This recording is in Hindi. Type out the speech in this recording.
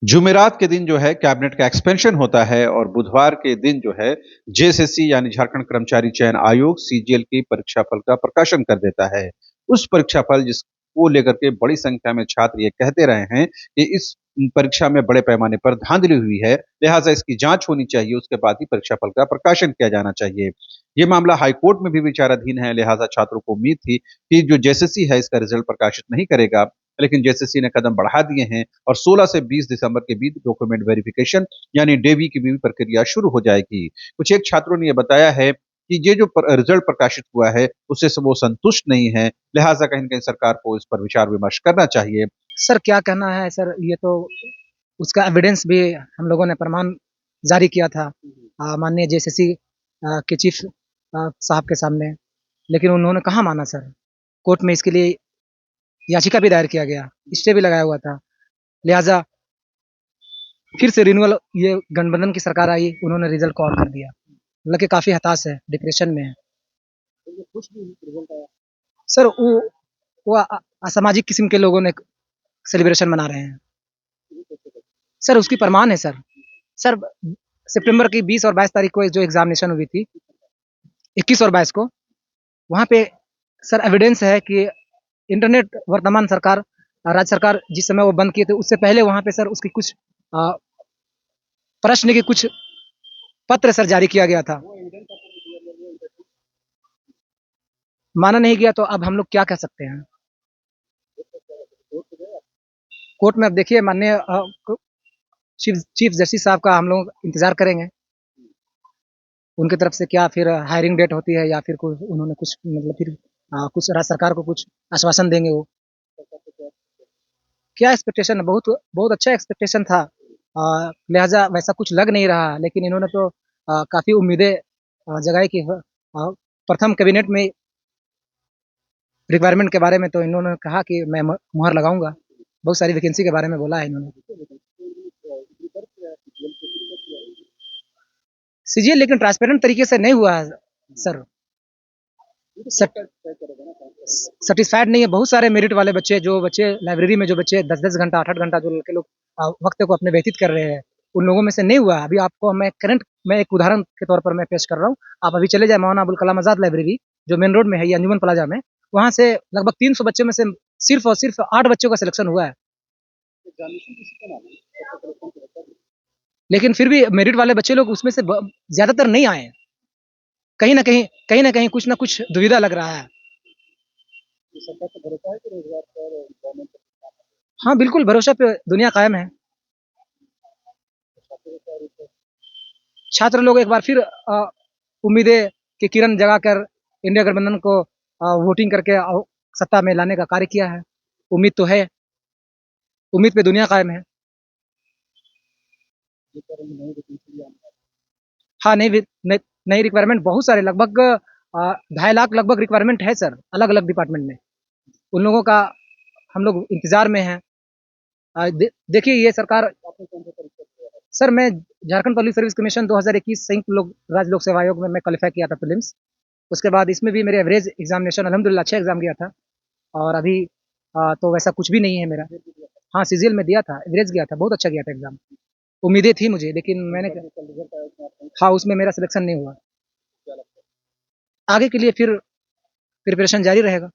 जुमेरात के दिन जो है कैबिनेट का एक्सपेंशन होता है और बुधवार के दिन जो है जेएसएससी यानी झारखंड कर्मचारी चयन आयोग सीजीएल की परीक्षा फल का प्रकाशन कर देता है। उस परीक्षा फल जिसको लेकर के बड़ी संख्या में छात्र ये कहते रहे हैं कि इस परीक्षा में बड़े पैमाने पर धांधली हुई है, लिहाजा इसकी जांच होनी चाहिए, उसके बाद ही परीक्षा फल का प्रकाशन किया जाना चाहिए। ये मामला हाईकोर्ट में भी विचाराधीन है, लिहाजा छात्रों को उम्मीद थी कि जो जेएसएससी है इसका रिजल्ट प्रकाशित नहीं करेगा, लेकिन जेएसएससी ने कदम बढ़ा दिए हैं और 16 से 20 दिसंबर के बीच डॉक्यूमेंट वेरिफिकेशन यानी डेवी की भी प्रक्रिया शुरू हो जाएगी। कुछ एक छात्रों ने यह बताया है कि ये जो रिजल्ट प्रकाशित हुआ है उससे वो संतुष्ट नहीं है, लिहाजा कहीं न कहीं सरकार को इस पर विचार विमर्श करना चाहिए। सर क्या कहना है सर, ये तो उसका एविडेंस भी हम लोगों ने प्रमाण जारी किया था माननीय जेसीसी के चीफ साहब के सामने, लेकिन उन्होंने कहाँ माना सर। कोर्ट में इसके लिए याचिका भी दायर किया गया, स्टे भी लगाया हुआ था। लिहाजा फिर से रिन्यूअल ये गठबंधन की सरकार आई, उन्होंने रिजल्ट को ऑन कर दिया। मतलब कि काफ़ी हताश है, डिप्रेशन में है। सर वो असामाजिक किस्म के लोगों ने सेलिब्रेशन मना रहे हैं। सर उसकी प्रमाण है सर। सर सितंबर की 20 और 22 तारीख को जो एग्जामिनेशन हुई थी, 21 और 22 को, वहाँ पे सर एविडेंस है कि इंटरनेट वर्तमान सरकार राज्य सरकार जिस समय वो बंद किए थे उससे पहले वहाँ पे सर उसकी कुछ प्रश्न के कुछ पत्र सर जारी किया गया था। माना नहीं गया तो अब हम लोग क्या कह सकते हैं। कोर्ट में अब देखिए माननीय चीफ जस्टिस साहब का हम लोग इंतजार करेंगे, उनकी तरफ से क्या फिर हायरिंग डेट होती है या फिर कुछ उन्होंने कुछ मतलब फिर कुछ राज्य सरकार को कुछ आश्वासन देंगे वो। क्या एक्सपेक्टेशन है, बहुत बहुत अच्छा एक्सपेक्टेशन था। लिहाजा वैसा कुछ लग नहीं रहा, लेकिन इन्होंने तो काफ़ी उम्मीदें जगाई कि प्रथम कैबिनेट में रिक्वायरमेंट के बारे में तो इन्होंने कहा कि मैं मुहर लगाऊंगा। बहुत सारी वैकेंसी के बारे में बोला है इन्होंने। सीजीएल लेकिन ट्रांसपेरेंट तरीके से नहीं हुआ है सर। सेटिस्फाइड नहीं है। बहुत सारे मेरिट वाले बच्चे, जो बच्चे लाइब्रेरी में, जो बच्चे 10-10 घंटा 8-8 घंटा जो लड़के लोग वक्त को अपने व्यतीत कर रहे हैं, उन लोगों में से नहीं हुआ। अभी आपको मैं एक उदाहरण के तौर पर मैं पेश कर रहा हूँ। आप अभी चले जाए मौलाना अबुल कलाम आजाद लाइब्रेरी, जो मेन रोड में है, या अंजुमन प्लाजा में, वहाँ से लगभग 300 बच्चे में से सिर्फ और सिर्फ 8 बच्चों का सिलेक्शन हुआ है। लेकिन फिर भी मेरिट वाले बच्चे लोग उसमें से ज्यादातर नहीं आए हैं। कहीं ना कहीं कुछ ना कुछ दुविधा लग रहा है। हाँ बिल्कुल, भरोसा पे दुनिया कायम है। छात्र लोग एक बार फिर उम्मीदें की किरण जगाकर इंडिया गठबंधन को वोटिंग करके सत्ता में लाने का कार्य किया है। उम्मीद तो है, उम्मीद पे दुनिया कायम है। हाँ, नई रिक्वायरमेंट बहुत सारे, लगभग 2.5 लाख लगभग रिक्वायरमेंट है सर, अलग अलग डिपार्टमेंट में। उन लोगों का हम लोग इंतजार में हैं। देखिए ये सरकार। सर मैं झारखंड पब्लिक सर्विस कमीशन 2021 संयुक्त लोक राज्य लोक सेवा आयोग में मैं क्वालिफाई किया था प्रीलिम्स। उसके बाद इसमें भी मेरे एवरेज एग्जामिनेशन अल्हम्दुलिल्लाह अच्छा एग्जाम गया था। और अभी तो वैसा कुछ भी नहीं है मेरा। हाँ सीजीएल में दिया था, एवरेज गया था, बहुत अच्छा गया था एग्जाम। उम्मीदें थी मुझे, लेकिन मैंने, हाँ उसमें मेरा सिलेक्शन नहीं हुआ। आगे के लिए फिर प्रिपरेशन जारी रहेगा।